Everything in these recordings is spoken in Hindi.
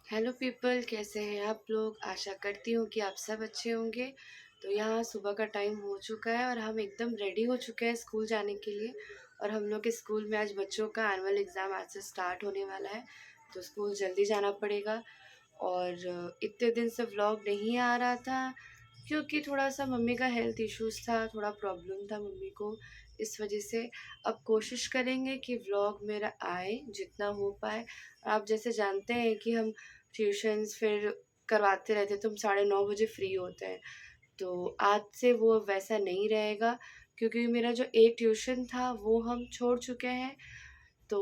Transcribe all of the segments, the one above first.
हेलो पीपल, कैसे हैं आप लोग। आशा करती हूँ कि आप सब अच्छे होंगे। तो यहाँ सुबह का टाइम हो चुका है और हम एकदम रेडी हो चुके हैं स्कूल जाने के लिए। और हम लोग के स्कूल में आज बच्चों का एनुअल एग्ज़ाम आज से स्टार्ट होने वाला है, तो स्कूल जल्दी जाना पड़ेगा। और इतने दिन से व्लॉग नहीं आ रहा था क्योंकि थोड़ा सा मम्मी का हेल्थ इश्यूज था, थोड़ा प्रॉब्लम था मम्मी को, इस वजह से। अब कोशिश करेंगे कि व्लॉग मेरा आए जितना हो पाए। आप जैसे जानते हैं कि हम ट्यूशन्स फिर करवाते रहते, तो हम 9:30 बजे फ्री होते हैं। तो आज से वो वैसा नहीं रहेगा क्योंकि मेरा जो एक ट्यूशन था वो हम छोड़ चुके हैं। तो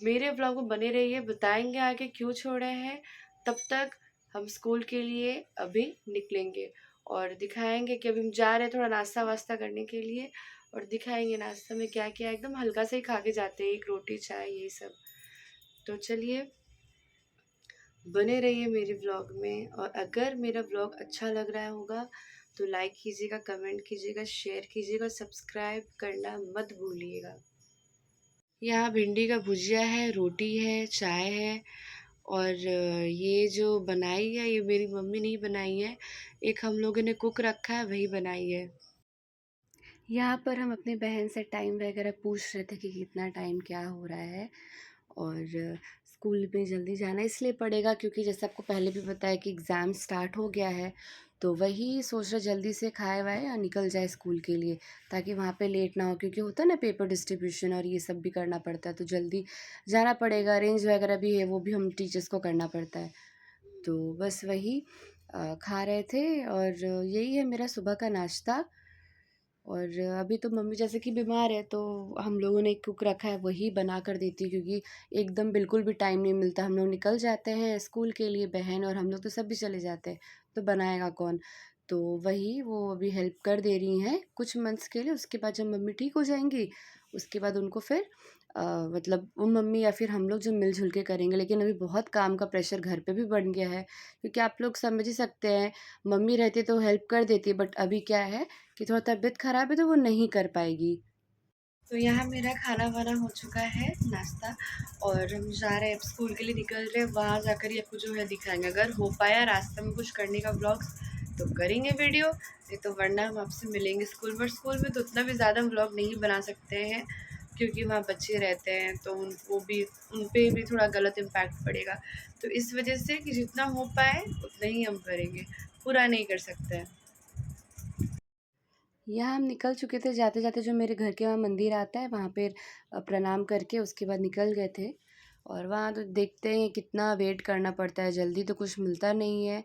मेरे ब्लॉग में बने रहिए, बताएंगे आगे क्यों छोड़े हैं। तब तक हम स्कूल के लिए अभी निकलेंगे और दिखाएंगे कि अभी हम जा रहे हैं थोड़ा नाश्ता वास्ता करने के लिए। और दिखाएंगे नाश्ता में क्या क्या, एकदम हल्का सा ही खा के जाते हैं, एक रोटी चाय यही सब। तो चलिए, बने रहिए मेरे व्लॉग में। और अगर मेरा व्लॉग अच्छा लग रहा होगा तो लाइक कीजिएगा, कमेंट कीजिएगा, शेयर कीजिएगा, सब्सक्राइब करना मत भूलिएगा। यहाँ भिंडी का भुजिया है, रोटी है, चाय है। और ये जो बनाई है ये मेरी मम्मी नहीं बनाई है, एक हम लोगों ने कुक रखा है वही बनाई है। यहाँ पर हम अपनी बहन से टाइम वगैरह पूछ रहे थे कि कितना टाइम क्या हो रहा है। और स्कूल में जल्दी जाना इसलिए पड़ेगा क्योंकि जैसे आपको पहले भी बताया कि एग्ज़ाम स्टार्ट हो गया है। तो वही सोच रहे जल्दी से खाए वाए और निकल जाए स्कूल के लिए, ताकि वहाँ पे लेट ना हो, क्योंकि होता है ना पेपर डिस्ट्रीब्यूशन और ये सब भी करना पड़ता है, तो जल्दी जाना पड़ेगा। अरेंज वगैरह भी है, वो भी हम टीचर्स को करना पड़ता है। तो बस वही खा रहे थे। और यही है मेरा सुबह का नाश्ता। और अभी तो मम्मी जैसे कि बीमार है, तो हम लोगों ने एक कुक रखा है, वही बना कर देती है, क्योंकि एकदम बिल्कुल भी टाइम नहीं मिलता। हम लोग निकल जाते हैं स्कूल के लिए, बहन और हम लोग तो सब भी चले जाते हैं, तो बनाएगा कौन। तो वही वो अभी हेल्प कर दे रही हैं कुछ मंथ्स के लिए। उसके बाद जब मम्मी ठीक हो जाएंगी उसके बाद उनको फिर मतलब वो मम्मी या फिर हम लोग जो मिलजुल के करेंगे। लेकिन अभी बहुत काम का प्रेशर घर पे भी बढ़ गया है, क्योंकि आप लोग समझ ही सकते हैं, मम्मी रहती तो हेल्प कर देती, बट अभी क्या है कि थोड़ा तबीयत ख़राब है तो वो नहीं कर पाएगी। तो यहाँ मेरा खाना वाना हो चुका है, नाश्ता। और हम जा रहे हैं, अब स्कूल के लिए निकल रहे हैं। वहाँ जाकर ही आपको जो है दिखाएंगे, अगर हो पाया रास्ते में कुछ करने का ब्लॉग्स तो करेंगे वीडियो, नहीं तो वरना हम आपसे मिलेंगे स्कूल। बट स्कूल में तो उतना भी ज़्यादा हम ब्लॉग नहीं बना सकते हैं क्योंकि वहाँ बच्चे रहते हैं, तो उन पे भी थोड़ा गलत इम्पैक्ट पड़ेगा। तो इस वजह से कि जितना हो पाए उतना ही हम करेंगे, पूरा नहीं कर सकते हैं। यहाँ हम निकल चुके थे, जाते जाते जो मेरे घर के वहाँ मंदिर आता है वहाँ पे प्रणाम करके उसके बाद निकल गए थे। और वहाँ तो देखते हैं कितना वेट करना पड़ता है, जल्दी तो कुछ मिलता नहीं है।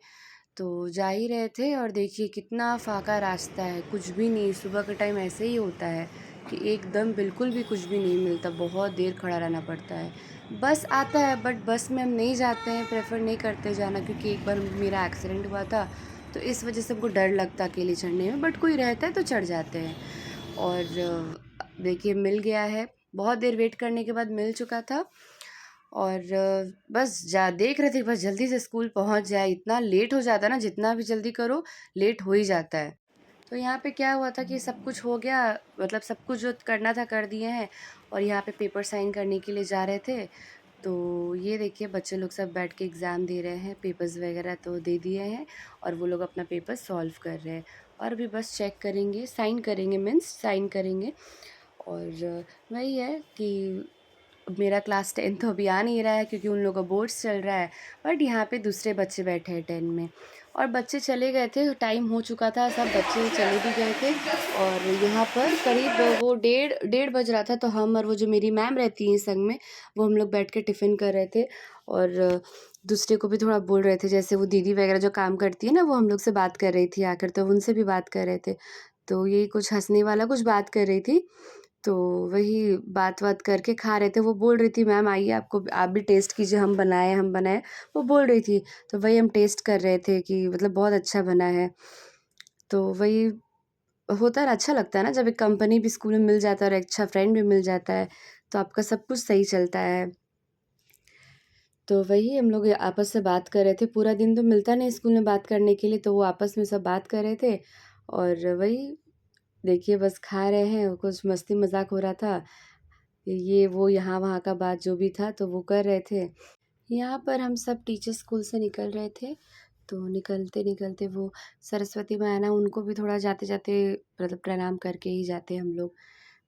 तो जा ही रहे थे और देखिए कितना फाका रास्ता है, कुछ भी नहीं। सुबह के टाइम ऐसे ही होता है कि एकदम बिल्कुल भी कुछ भी नहीं मिलता, बहुत देर खड़ा रहना पड़ता है। बस आता है बट बस में हम नहीं जाते हैं, प्रेफर नहीं करते जाना, क्योंकि एक बार मेरा एक्सीडेंट हुआ था, तो इस वजह से हमको डर लगता है अकेले चढ़ने में। बट कोई रहता है तो चढ़ जाते हैं। और देखिए मिल गया है, बहुत देर वेट करने के बाद मिल चुका था। और बस जा देख रहे थे बस जल्दी से स्कूल पहुंच जाए। इतना लेट हो जाता है ना, जितना भी जल्दी करो लेट हो ही जाता है। तो यहाँ पे क्या हुआ था कि सब कुछ हो गया, मतलब सब कुछ जो करना था कर दिए हैं। और यहाँ पे पेपर साइन करने के लिए जा रहे थे। तो ये देखिए बच्चे लोग सब बैठ के एग्ज़ाम दे रहे हैं, पेपर्स वगैरह तो दे दिए हैं। और वो लोग अपना पेपर सॉल्व कर रहे हैं। और अभी बस चेक करेंगे, साइन करेंगे, मीन्स साइन करेंगे। और वही है कि मेरा क्लास 10 तो अभी आ नहीं रहा है क्योंकि उन लोगों का बोर्ड्स चल रहा है। बट यहाँ पे दूसरे बच्चे बैठे हैं 10 में। और बच्चे चले गए थे, टाइम हो चुका था, सब बच्चे चले भी गए थे। और यहाँ पर करीब वो डेढ़ डेढ़ बज रहा था, तो हम और वो जो मेरी मैम रहती हैं संग में, वो हम लोग बैठ के टिफ़िन कर रहे थे। और दूसरे को भी थोड़ा बोल रहे थे, जैसे वो दीदी वगैरह जो काम करती है ना, वो हम लोग से बात कर रही थी आकर, तो उनसे भी बात कर रहे थे। तो यही कुछ हँसने वाला कुछ बात कर रही थी। तो वही बात-वात करके खा रहे थे। वो बोल रही थी, मैम आइए आपको आप भी टेस्ट कीजिए, हम बनाए हम बनाए। वो बोल रही थी, तो वही हम टेस्ट कर रहे थे कि मतलब बहुत अच्छा बना है। तो वही होता है ना, अच्छा लगता है ना जब एक कंपनी भी स्कूल में मिल जाता है और एक अच्छा फ्रेंड भी मिल जाता है, तो आपका सब कुछ सही चलता है। तो वही हम लोग आपस से बात कर रहे थे, पूरा दिन तो मिलता नहीं स्कूल में बात करने के लिए, तो वो आपस में सब बात कर रहे थे। और वही देखिए बस खा रहे हैं, कुछ मस्ती मज़ाक हो रहा था। ये वो यहाँ-वहाँ का बात जो भी था तो वो कर रहे थे। यहाँ पर हम सब टीचर स्कूल से निकल रहे थे, तो निकलते-निकलते वो सरस्वती माँ है ना, उनको भी थोड़ा जाते-जाते मतलब प्रणाम करके ही जाते हैं हम लोग,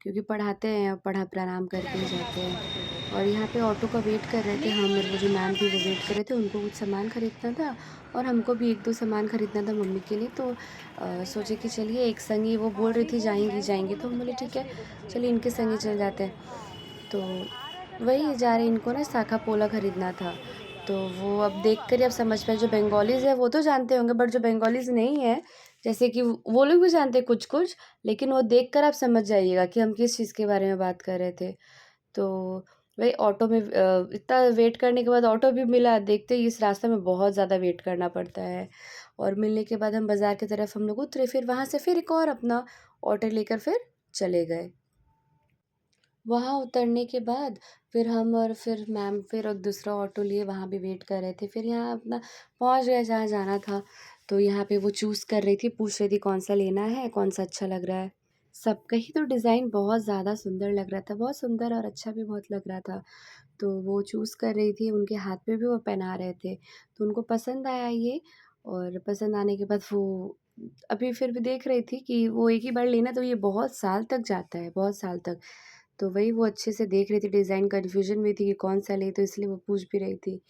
क्योंकि पढ़ाते हैं और प्रणाम करके ही जाते हैं। और यहाँ पे ऑटो का वेट कर रहे थे हम, और वो जो मैम थी वो वेट कर रहे थे, उनको कुछ सामान खरीदना था और हमको भी 1-2 सामान खरीदना था मम्मी के लिए, तो सोचे कि चलिए एक संग ही, वो बोल रही थी जाएँगी, जाएँगी, तो हम बोले ठीक है, चलिए इनके संग ही चल जाते हैं। तो वही जा रहे, इनको ना शाखा पोला खरीदना था, तो वो अब देख कर ही अब समझ पाए, जो बंगालीज़ है वो तो जानते होंगे, बट जो बंगालीज़ नहीं है, जैसे कि वो लोग भी जानते हैं कुछ-कुछ, लेकिन वो देख कर आप समझ जाइएगा कि हम किस चीज़ के बारे में बात कर रहे थे। तो वही ऑटो में इतना वेट करने के बाद ऑटो भी मिला, देखते ही इस रास्ते में बहुत ज़्यादा वेट करना पड़ता है, और मिलने के बाद हम बाज़ार की तरफ हम लोग उतरे, फिर वहाँ से फिर एक और अपना ऑटो लेकर फिर चले गए। वहाँ उतरने के बाद फिर हम और फिर मैम फिर और दूसरा ऑटो लिए, वहाँ भी वेट कर रहे थे। फिर यहाँ अपना पहुँच गए जहाँ जाना था। तो यहाँ पे वो चूज़ कर रही थी, पूछ रही थी कौन-सा लेना है, कौन-सा अच्छा लग रहा है। सबका ही तो डिज़ाइन बहुत ज़्यादा सुंदर लग रहा था, बहुत सुंदर और अच्छा भी बहुत लग रहा था। तो वो चूज़ कर रही थी, उनके हाथ में भी वो पहना रहे थे। तो उनको पसंद आया ये, और पसंद आने के बाद वो अभी फिर भी देख रही थी कि वो एक ही बार लेना, तो ये बहुत साल तक जाता है, बहुत साल तक। तो वही वो अच्छे से देख रही थी, डिज़ाइन कन्फ्यूज़न में थी कि कौन-सा लें, तो इसलिए वो पूछ भी रही थी।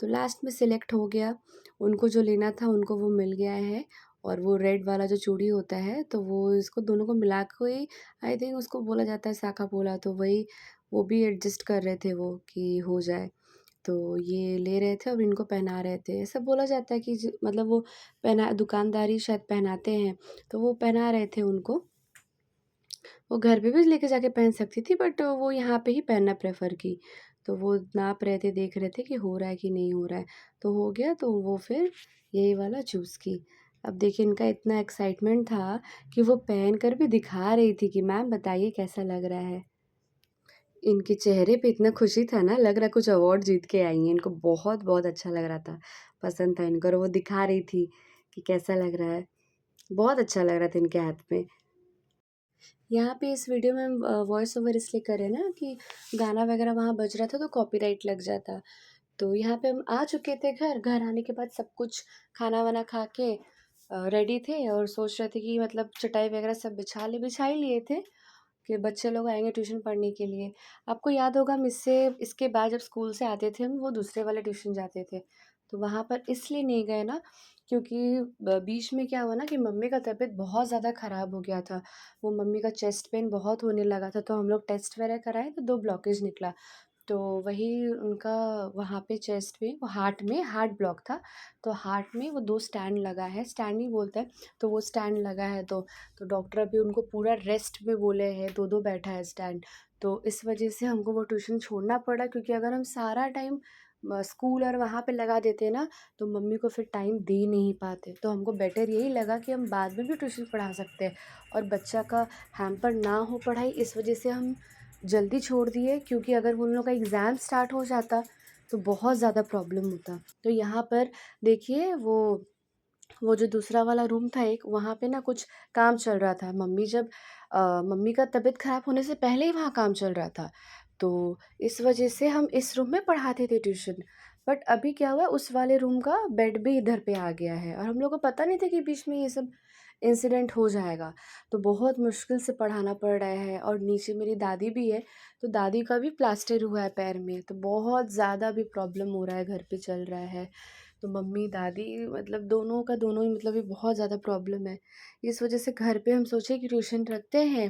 तो लास्ट में सिलेक्ट हो गया, उनको जो लेना था उनको वो मिल गया है, और वो रेड वाला जो चूड़ी होता है, तो वो इसको दोनों को मिला के ही आई थिंक उसको बोला जाता है शाखा पोला, तो वही वो भी एडजस्ट कर रहे थे वो कि हो जाए। तो ये ले रहे थे और इनको पहना रहे थे। ऐसा बोला जाता है कि मतलब वो पहना दुकानदार शायद पहनाते हैं, तो वो पहना रहे थे उनको। वो घर पे भी लेके जाके पहन सकती थी, बट वो यहाँ पे ही पहनना प्रेफ़र की। तो वो नाप रहे थे, देख रहे थे कि हो रहा है कि नहीं हो रहा है। तो हो गया, तो वो फिर यही वाला चूज़ की। अब देखिए इनका इतना एक्साइटमेंट था कि वो पहन कर भी दिखा रही थी कि मैम बताइए कैसा लग रहा है। इनके चेहरे पे इतना खुशी था ना, लग रहा कुछ अवार्ड जीत के आई हैं। इनको बहुत-बहुत अच्छा लग रहा था, पसंद था इनको, और वो दिखा रही थी कि कैसा लग रहा है। बहुत अच्छा लग रहा था इनके हाथ में। यहाँ पे इस वीडियो में हम वॉइस ओवर इसलिए कर रहे हैं ना कि गाना वगैरह वहाँ बज रहा था तो कॉपीराइट लग जाता। तो यहाँ पे हम आ चुके थे घर, घर आने के बाद सब कुछ खाना-वाना खा के रेडी थे, और सोच रहे थे कि मतलब चटाई वगैरह सब बिछा ही लिए थे कि बच्चे लोग आएँगे ट्यूशन पढ़ने के लिए। आपको याद होगा, हम इसके बाद जब स्कूल से आते थे हम, वो दूसरे वाले ट्यूशन जाते थे। तो वहाँ पर इसलिए नहीं गए ना, क्योंकि बीच में क्या हुआ ना कि मम्मी का तबीयत बहुत ज़्यादा ख़राब हो गया था। वो मम्मी का चेस्ट पेन बहुत होने लगा था, तो हम लोग टेस्ट वगैरह कराए तो 2 ब्लॉकेज निकला। तो वही उनका वहाँ पे चेस्ट में, वो हार्ट ब्लॉक था, तो हार्ट में वो 2 स्टैंड लगा है, स्टैंड ही बोलते हैं, तो वो स्टैंड लगा है, तो डॉक्टर अभी उनको पूरा रेस्ट में बोले हैं, 2-2 बैठा है स्टैंड। तो इस वजह से हमको वो ट्यूशन छोड़ना पड़ा, क्योंकि अगर हम सारा टाइम स्कूल और वहाँ पे लगा देते ना, तो मम्मी को फिर टाइम दे नहीं पाते। तो हमको बेटर यही लगा कि हम बाद में भी ट्यूशन पढ़ा सकते हैं, और बच्चा का हैम्पर ना हो पढ़ाई, इस वजह से हम जल्दी छोड़ दिए, क्योंकि अगर उन लोग का एग्ज़ाम स्टार्ट हो जाता तो बहुत ज़्यादा प्रॉब्लम होता। तो यहाँ पर देखिए वो जो दूसरा वाला रूम था एक, वहाँ पे ना कुछ काम चल रहा था। मम्मी का तबीयत ख़राब होने से पहले ही वहाँ काम चल रहा था। तो इस वजह से हम इस रूम में पढ़ाते थे ट्यूशन। बट अभी क्या हुआ, उस वाले रूम का बेड भी इधर पे आ गया है, और हम लोग को पता नहीं था कि बीच में ये सब इंसिडेंट हो जाएगा। तो बहुत मुश्किल से पढ़ाना पड़ रहा है, और नीचे मेरी दादी भी है, तो दादी का भी प्लास्टर हुआ है पैर में, तो बहुत ज़्यादा भी प्रॉब्लम हो रहा है, घर पे चल रहा है। तो मम्मी दादी मतलब दोनों का दोनों ही मतलब ये बहुत ज़्यादा प्रॉब्लम है। इस वजह से घर पे हम सोचे कि ट्यूशन रखते हैं,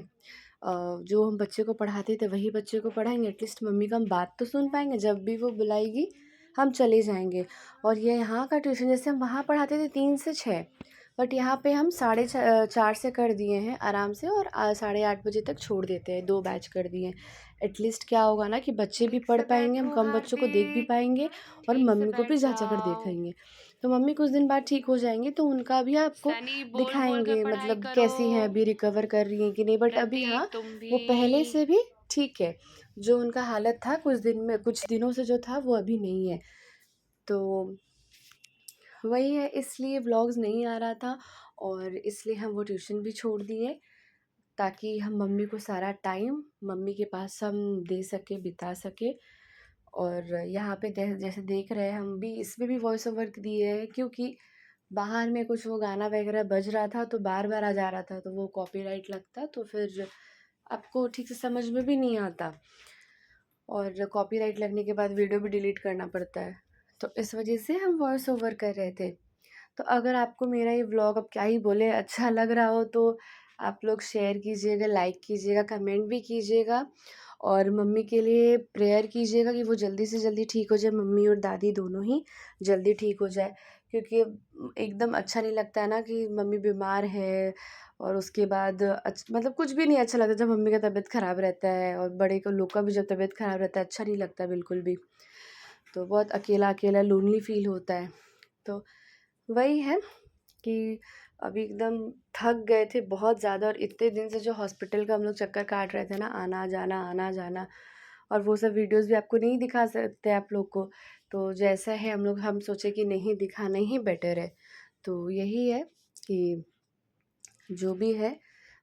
जो हम बच्चे को पढ़ाते थे वही बच्चे को पढ़ाएँगे, एटलीस्ट मम्मी का हम बात तो सुन पाएँगे, जब भी वो बुलाएगी हम चले जाएँगे। और ये यहाँ का ट्यूशन जैसे हम वहाँ पढ़ाते थे 3 से 6, बट यहाँ पे हम 4:30 से कर दिए हैं आराम से, और 8:30 बजे तक छोड़ देते हैं, 2 बैच कर दिए हैं। एटलीस्ट क्या होगा ना कि बच्चे भी पढ़ पाएँगे, हम कम बच्चों को देख भी पाएँगे, और ठीक से मम्मी को भी बैठ जा-जा कर जाओ। देखेंगे। तो मम्मी कुछ दिन बाद ठीक हो जाएँगी, तो उनका भी आपको सनी बोल-बोल के दिखाएँगे, पढ़ाई मतलब करो। कैसी हैं, अभी रिकवर कर रही हैं कि नहीं। बट अभी हाँ, प्रतीक तुम भी। वो पहले से भी ठीक है। जो उनका हालत था कुछ दिनों से जो था, वो अभी नहीं है। तो वही है, इसलिए व्लॉग्स नहीं आ रहा था, और इसलिए हम वो ट्यूशन भी छोड़ दिए, ताकि हम मम्मी को सारा टाइम मम्मी के पास हम दे सकें, बिता सकें। और यहाँ पे जैसे देख रहे हैं हम भी, इसमें भी वॉइस ओवर दिए हैं क्योंकि बाहर में कुछ वो गाना वगैरह बज रहा था तो बार-बार आ जा रहा था, तो वो कॉपीराइट लगता, तो फिर आपको ठीक से समझ में भी नहीं आता और कॉपीराइट लगने के बाद वीडियो भी डिलीट करना पड़ता है। तो इस वजह से हम वॉइस ओवर कर रहे थे। तो अगर आपको मेरा ये व्लॉग, अब क्या ही बोले, अच्छा लग रहा हो तो आप लोग शेयर कीजिएगा, लाइक कीजिएगा, कमेंट भी कीजिएगा और मम्मी के लिए प्रेयर कीजिएगा कि वो जल्दी से जल्दी ठीक हो जाए, मम्मी और दादी दोनों ही जल्दी ठीक हो जाए। क्योंकि एकदम अच्छा नहीं लगता है ना कि मम्मी बीमार है और उसके बाद मतलब कुछ भी नहीं अच्छा लगता जब मम्मी का तबीयत ख़राब रहता है, और बड़े को लोग का भी जब तबीयत ख़राब रहता है अच्छा नहीं लगता बिल्कुल भी। तो बहुत अकेला अकेला लोनली फील होता है। तो वही है कि अभी एकदम थक गए थे बहुत ज़्यादा, और इतने दिन से जो हॉस्पिटल का हम लोग चक्कर काट रहे थे ना, आना जाना आना जाना, और वो सब वीडियोस भी आपको नहीं दिखा सकते आप लोग को। तो जैसा है हम सोचे कि नहीं दिखाना ही बेटर है। तो यही है कि जो भी है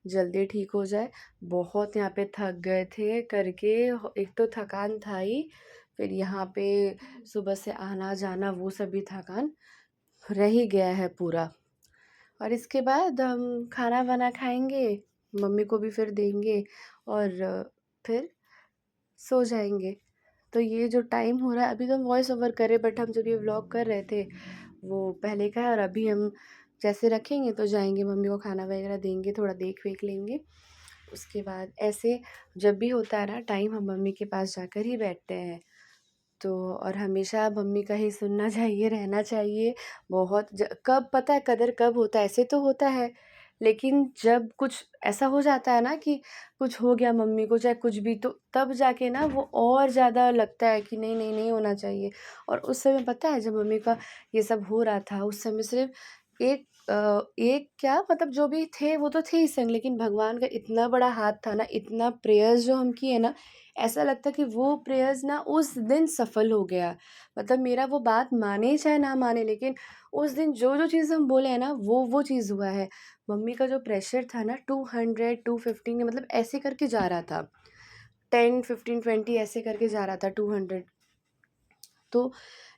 जल्दी ठीक हो जाए। बहुत यहाँ पे थक गए थे करके, एक तो थकान था ही, फिर यहाँ पे सुबह से आना जाना वो सब भी थकान रह ही गया है पूरा। और इसके बाद हम खाना वाना खाएंगे, मम्मी को भी फिर देंगे और फिर सो जाएंगे। तो ये जो टाइम हो रहा है, अभी तो हम वॉइस ओवर कर रहे, बट हम जब ये व्लॉग कर रहे थे वो पहले का है, और अभी हम जैसे रखेंगे तो जाएंगे, मम्मी को खाना वगैरह देंगे, थोड़ा देख वेख लेंगे। उसके बाद ऐसे जब भी होता है ना टाइम, हम मम्मी के पास जाकर ही बैठते हैं। तो और हमेशा मम्मी का ही सुनना चाहिए, रहना चाहिए। कब पता है कदर कब होता है, ऐसे तो होता है, लेकिन जब कुछ ऐसा हो जाता है ना कि कुछ हो गया मम्मी को, चाहे कुछ भी, तो तब जाके ना वो और ज़्यादा लगता है कि नहीं नहीं नहीं होना चाहिए। और उस समय पता है जब मम्मी का ये सब हो रहा था, उस समय सिर्फ एक क्या मतलब जो भी थे वो तो थे ही संग, लेकिन भगवान का इतना बड़ा हाथ था ना, इतना प्रेयर्स जो हम किए ना, ऐसा लगता कि वो प्रेयर्स ना उस दिन सफल हो गया। मतलब मेरा वो बात माने चाहे ना माने, लेकिन उस दिन जो चीज़ हम बोले हैं ना वो चीज़ हुआ है। मम्मी का जो प्रेशर था ना 200 215 मतलब ऐसे करके जा रहा था, 10 15 20 ऐसे करके जा रहा था 200। तो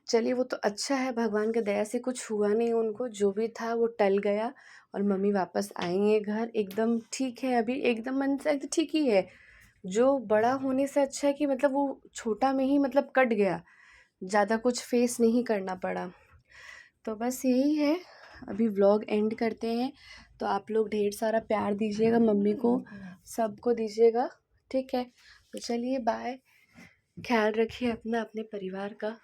चलिए वो तो अच्छा है, भगवान की दया से कुछ हुआ नहीं उनको, जो भी था वो टल गया और मम्मी वापस आई हैं घर, एकदम ठीक है अभी, एकदम मन से एकदम ठीक ही है। जो बड़ा होने से अच्छा है कि मतलब वो छोटा में ही मतलब कट गया, ज़्यादा कुछ फेस नहीं करना पड़ा। तो बस यही है, अभी व्लॉग एंड करते हैं। तो आप लोग ढेर सारा प्यार दीजिएगा मम्मी को, सबको दीजिएगा, ठीक है। तो चलिए बाय, ख्याल रखिए अपना, अपने परिवार का।